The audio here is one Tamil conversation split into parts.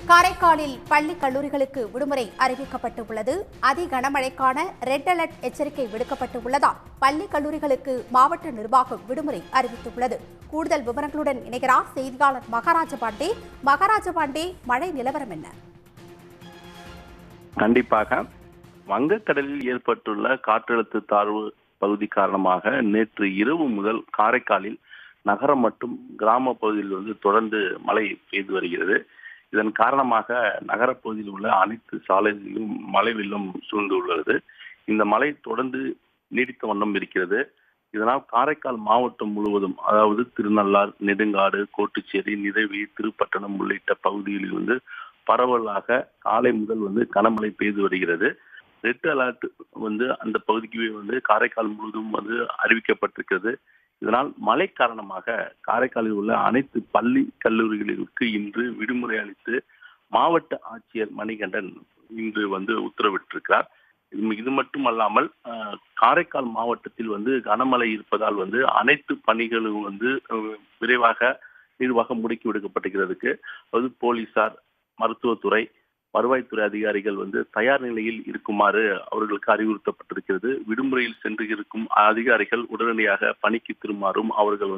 காரைக்காலில் பள்ளி கல்லூரிகளுக்கு விடுமுறை அறிவிக்கப்பட்டுள்ளது. அதி கனமழைக்கான ரெட் அலர்ட் எச்சரிக்கை விடுக்கப்பட்டுள்ளதால் பள்ளி கல்லூரிகளுக்கு மாவட்ட நிர்வாகம் விடுமுறை அறிவித்துள்ளது. கூடுதல் விவரங்களுடன் இணைகிறார் செய்தியாளர் மகாராஜ பாண்டே. மகாராஜ பாண்டே, மழை நிலவரம் என்ன? கண்டிப்பாக வங்கக்கடலில் ஏற்பட்டுள்ள காற்றழுத்த தாழ்வு பகுதி காரணமாக நேற்று இரவு முதல் காரைக்காலில் நகரம் மற்றும் கிராம பகுதியில் தொடர்ந்து மழை பெய்து வருகிறது. இதன் காரணமாக நகரப்பகுதியில் உள்ள அனைத்து சாலைகளிலும் மழை வெள்ளம் சூழ்ந்துள்ளது. இந்த மழை தொடர்ந்து நீடித்த வண்ணம் இருக்கிறது. இதனால் காரைக்கால் மாவட்டம் முழுவதும், அதாவது திருநள்ளார், நெடுங்காடு, கோட்டுச்சேரி, நிதவி, திருப்பட்டணம் உள்ளிட்ட பகுதிகளில் பரவலாக காலை முதல் கனமழை பெய்து வருகிறது. ரெட் அலர்ட் அந்த பகுதிக்கு காரைக்கால் முழுவதும் அறிவிக்கப்பட்டிருக்கிறது. இதனால் மழை காரணமாக காரைக்காலில் உள்ள அனைத்து பள்ளி கல்லூரிகளுக்கு இன்று விடுமுறை அளித்து மாவட்ட ஆட்சியர் மணிகண்டன் இன்று உத்தரவிட்டிருக்கிறார். இது மட்டுமல்லாமல் காரைக்கால் மாவட்டத்தில் கனமழை இருப்பதால் அனைத்து பணிகளும் விரைவாக நிர்வாகம் முடுக்கி விடுக்கப்பட்டிருக்கிறதுக்கு போலீசார், மருத்துவத்துறை, வருவாய்த்துறை அதிகாரிகள் தயார் நிலையில் இருக்குமாறு அவர்களுக்கு அறிவுறுத்தப்பட்டிருக்கிறது. விடுமுறையில் சென்று இருக்கும் அதிகாரிகள் உடனடியாக பணிக்கு திரும்புமாறும் அவர்கள்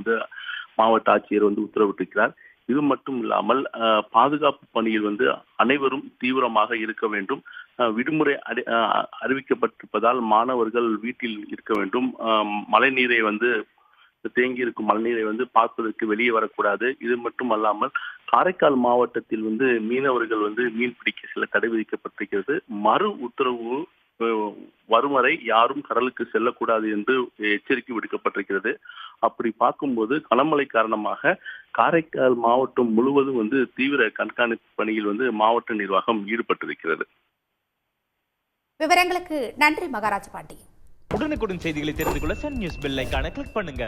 மாவட்ட ஆட்சியர் உத்தரவிட்டிருக்கிறார். இது மட்டும் இல்லாமல் பாதுகாப்பு பணியில் அனைவரும் தீவிரமாக இருக்க வேண்டும். விடுமுறை அறிவிக்கப்பட்டிருப்பதால் மாணவர்கள் வீட்டில் இருக்க வேண்டும். மழை நீரை தேங்கி இருக்கும் மழைநீரை பார்ப்பதற்கு வெளியே வரக்கூடாது. இது மட்டும் அல்லாமல் காரைக்கால் மாவட்டத்தில் மீனவர்கள் மீன் பிடிக்க சில தடை விதிக்கப்பட்டிருக்கிறது. மறு உத்தரவு வரும் வரை யாரும் கடலுக்கு செல்லக்கூடாது என்று எச்சரிக்கை விடுக்கப்பட்டிருக்கிறது. அப்படி பார்க்கும்போது கனமழை காரணமாக காரைக்கால் மாவட்டம் முழுவதும் தீவிர கண்காணிப்பு பணியில் மாவட்ட நிர்வாகம் ஈடுபட்டிருக்கிறது. விவரங்களுக்கு நன்றி மகாராஜ பாண்டி. உடனுக்குடன் செய்திகளை தெரிந்து கொள்ள சன் நியூஸ் பெல் ஐகானை கிளிக் பண்ணுங்க.